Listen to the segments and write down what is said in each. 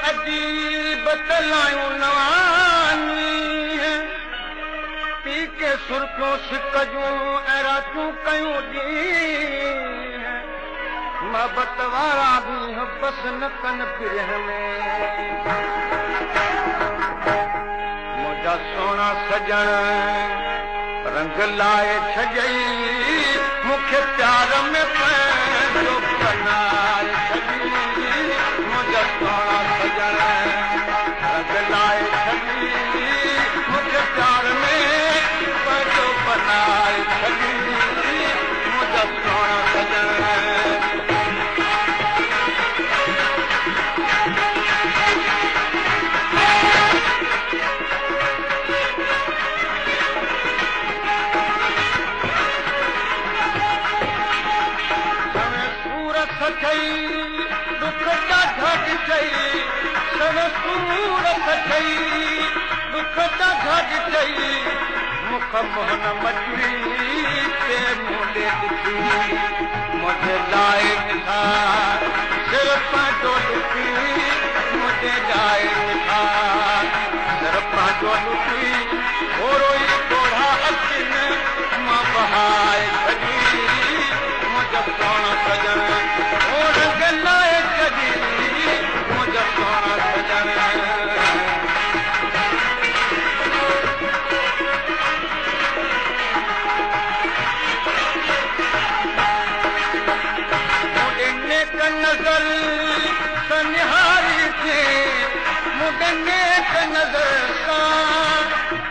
अजीब तलायूं नवानी पी के सुर्खियूं सिक जूं ऐं रातूं कयूं ॾींहं मोहबत वारा ॾींहं बसि न कनि पिरह में मुंहिंजा सोना सजण रंग लाए छॾई मूंखे प्यार में पंहिंजो बनाए छॾी मुंहिंजा सोना सजण रंग लाए छॾी मूंखे प्यार में पंहिंजो बनाए छॾी मुंहिंजा सोना सजण दुख ॾाढा ॾिठई सव सूरत ठही दुख ॾाढा ॾिठई मुख मोहन मचड़ी ते मुंडे ॾिठी मुंहिंजे लाइ ॾिठा सिर पंहिंजो ॾुखी मुंहिंजे लाइ ॾिठा सिर पंहिंजो ॾुखी थोरो ई ॻोढ़ा अखियुनि मां बहाए छॾी मुंहिंजा सोना सजण लाए छॾी मुंहिंजा सोना सजण मुंहिंजे नेक नज़र सां निहारी थे मुंहिंजे नेक नज़र सां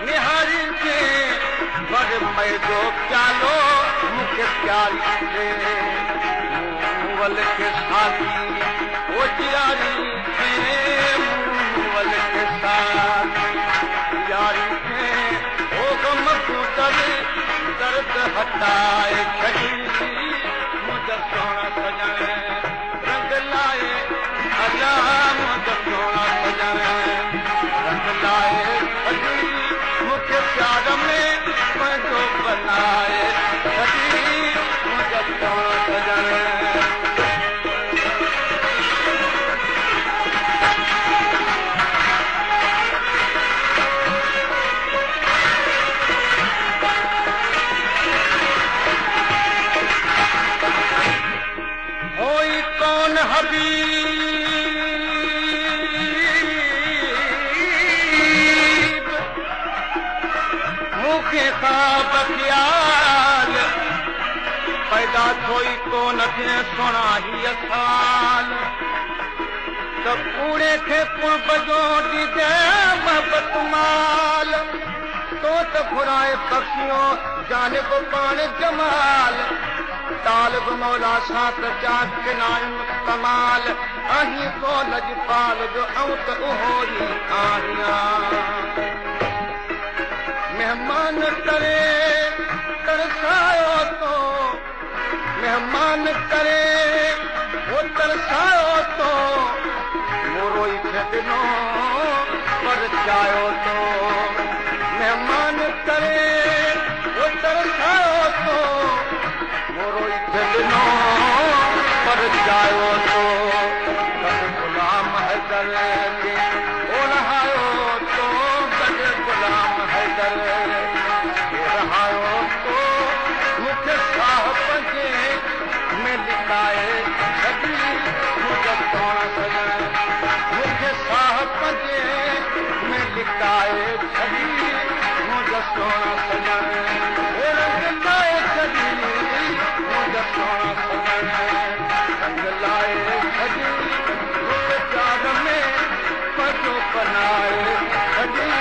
निहारी थे वॾ मैदो प्यालो मूंखे प्यारी थे मूवल के साथी वो जियारी थे मूवल के साथ जियारी थे वो गम को दर्द हटाए छॾी मुंहिंजा सोना सजण रंग लाए अला मुंहिंजा सोना सजण रंग लाए छॾी मूंखे प्यार में पंहिंजो बनाए छॾी मुंहिंजा सोना सजण हबीब मूंखे ख़्वाब ख़्याल पैदा थोई कोन थे सोना हीअ साल त कूड़े खे पुर्ब जो ॾिजे मोहबत माल तो त घुराए बख़्शियो जानिब पाण जमाल तालिब मौला सां त चाक किनायुनि कमाल आहीं को लजपाल जो ऐं त उहो ई आहियां महिमान करे तरसायो तो महिमान करे वो तरसायो तो मोरो ई छॾिनो पर चाहियो तो महिमान करे वो तरसायो तो मोरो ई छॾिनो पर चाहियो तो गुलाम हैदर खे ओढ़ायो तो गॾु गुलाम हैदर रहायो तो मूंखे साह पंहिंजे में लिकाए छॾी मुंहिंजा सोना सजण मूंखे साह पंहिंजे में लिकाए छॾी मुंहिंजा सोना सजण रंग लाए छॾी मुंहिंजा सोना सजण रंग लाए छॾी प्यार में पंहिंजो बनाए छॾी